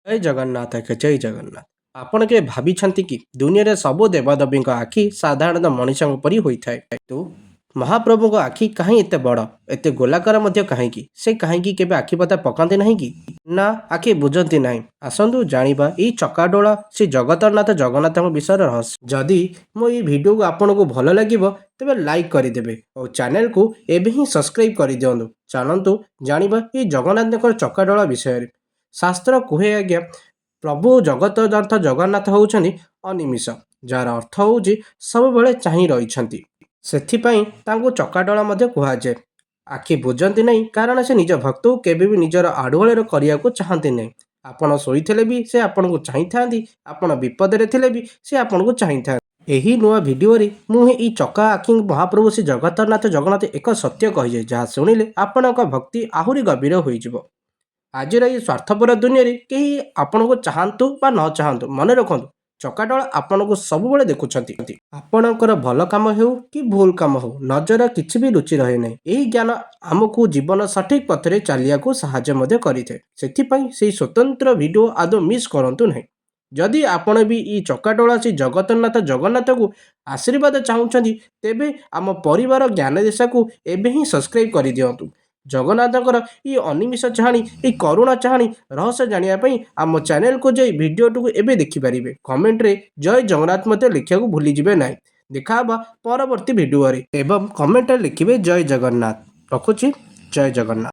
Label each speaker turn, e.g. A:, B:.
A: ଜୟ ଜଗନ୍ନାଥ ଆଜ୍ଞା ଜୟ ଜଗନ୍ନାଥ। ଆପଣ କେବେ ଭାବିଛନ୍ତି କି ଦୁନିଆରେ ସବୁ ଦେବାଦେବୀଙ୍କ ଆଖି ସାଧାରଣତଃ ମଣିଷଙ୍କ ପରି ହୋଇଥାଏ, କିନ୍ତୁ ମହାପ୍ରଭୁଙ୍କ ଆଖି କାହିଁ ଏତେ ବଡ଼, ଏତେ ଗୋଲାକାର ମଧ୍ୟ କାହିଁକି? ସେ କାହିଁକି କେବେ ଆଖିପତା ପକାନ୍ତି ନାହିଁ କି? ନା ଆଖି ବୁଝନ୍ତି ନାହିଁ? ଆସନ୍ତୁ ଜାଣିବା ଏଇ ଚକାଡୋଳା ଶ୍ରୀ ଜଗତରନାଥ ଜଗନ୍ନାଥଙ୍କ ବିଷୟରେ ରହସ୍ୟ। ଯଦି ମୋ ଏଇ ଭିଡ଼ିଓକୁ ଆପଣଙ୍କୁ ଭଲ ଲାଗିବ ତେବେ ଲାଇକ୍ କରିଦେବେ ଓ ଚ୍ୟାନେଲକୁ ଏବେ ହିଁ ସବସ୍କ୍ରାଇବ୍ କରିଦିଅନ୍ତୁ। ଚାଲନ୍ତୁ ଜାଣିବା ଏଇ ଜଗନ୍ନାଥଙ୍କର ଚକାଡୋଳା ବିଷୟରେ। ଶାସ୍ତ୍ର କୁହେ ଆଜ୍ଞା, ପ୍ରଭୁ ଜଗତନାଥ ଜଗନ୍ନାଥ ହେଉଛନ୍ତି ଅନିମିଷ, ଯାହାର ଅର୍ଥ ହେଉଛି ସବୁବେଳେ ଚାହିଁ ରହିଛନ୍ତି। ସେଥିପାଇଁ ତାଙ୍କୁ ଚକାଡୋଳା ମଧ୍ୟ କୁହାଯାଏ। ଆଖି ବୁଝନ୍ତି ନାହିଁ କାରଣ ସେ ନିଜ ଭକ୍ତକୁ କେବେ ବି ନିଜର ଆଢୁଆଳରେ କରିବାକୁ ଚାହାନ୍ତି ନାହିଁ। ଆପଣ ଶୋଇଥିଲେ ବି ସେ ଆପଣଙ୍କୁ ଚାହିଁଥାନ୍ତି, ଆପଣ ବିପଦରେ ଥିଲେ ବି ସେ ଆପଣଙ୍କୁ ଚାହିଁଥାନ୍ତି। ଏହି ନୂଆ ଭିଡ଼ିଓରେ ମୁଁ ଏଇ ଚକା ଆଖି ମହାପ୍ରଭୁ ଶ୍ରୀ ଜଗତରନାଥ ଜଗନ୍ନାଥ ଏକ ସତ୍ୟ କହିଛି, ଯାହା ଶୁଣିଲେ ଆପଣଙ୍କ ଭକ୍ତି ଆହୁରି ଗଭୀର ହୋଇଯିବ। ଆଜିର ଏହି ସ୍ୱାର୍ଥପର ଦୁନିଆରେ କେହି ଆପଣଙ୍କୁ ଚାହାନ୍ତୁ ବା ନ ଚାହାନ୍ତୁ, ମନେ ରଖନ୍ତୁ ଚକାଡୋଳା ଆପଣଙ୍କୁ ସବୁବେଳେ ଦେଖୁଛନ୍ତି। ଆପଣଙ୍କର ଭଲ କାମ ହେଉ କି ଭୁଲ କାମ ହେଉ, ନଜର କିଛି ବି ଲୁଚି ରହେ ନାହିଁ। ଏହି ଜ୍ଞାନ ଆମକୁ ଜୀବନ ସଠିକ ପଥରେ ଚାଲିବାକୁ ସାହାଯ୍ୟ ମଧ୍ୟ କରିଥାଏ। ସେଥିପାଇଁ ସେହି ସ୍ୱତନ୍ତ୍ର ଭିଡ଼ିଓ ଆଦୌ ମିସ୍ କରନ୍ତୁ ନାହିଁ। ଯଦି ଆପଣ ବି ଏହି ଚକାଡୋଳା ଶ୍ରୀ ଜଗତରନାଥ ଜଗନ୍ନାଥଙ୍କୁ ଆଶୀର୍ବାଦ ଚାହୁଁଛନ୍ତି, ତେବେ ଆମ ପରିବାର ଜ୍ଞାନଦେଶାକୁ ଏବେ ହିଁ ସବସ୍କ୍ରାଇବ୍ କରିଦିଅନ୍ତୁ। ଜଗନ୍ନାଥଙ୍କର ଏହି ଅନିମିଷ ଚାହାଣୀ, ଏହି କରୁଣା ଚାହାଣୀ ରହସ୍ୟ ଜାଣିବା ପାଇଁ ଆମ ଚ୍ୟାନେଲକୁ ଯାଇ ଭିଡ଼ିଓଟିକୁ ଏବେ ଦେଖିପାରିବେ। କମେଣ୍ଟରେ ଜୟ ଜଗନ୍ନାଥ ମଧ୍ୟ ଲେଖିବାକୁ ଭୁଲିଯିବେ ନାହିଁ। ଦେଖାହେବା ପରବର୍ତ୍ତୀ ଭିଡ଼ିଓରେ ଏବଂ କମେଣ୍ଟରେ ଲେଖିବେ ଜୟ ଜଗନ୍ନାଥ। ରଖୁଛି, ଜୟ ଜଗନ୍ନାଥ।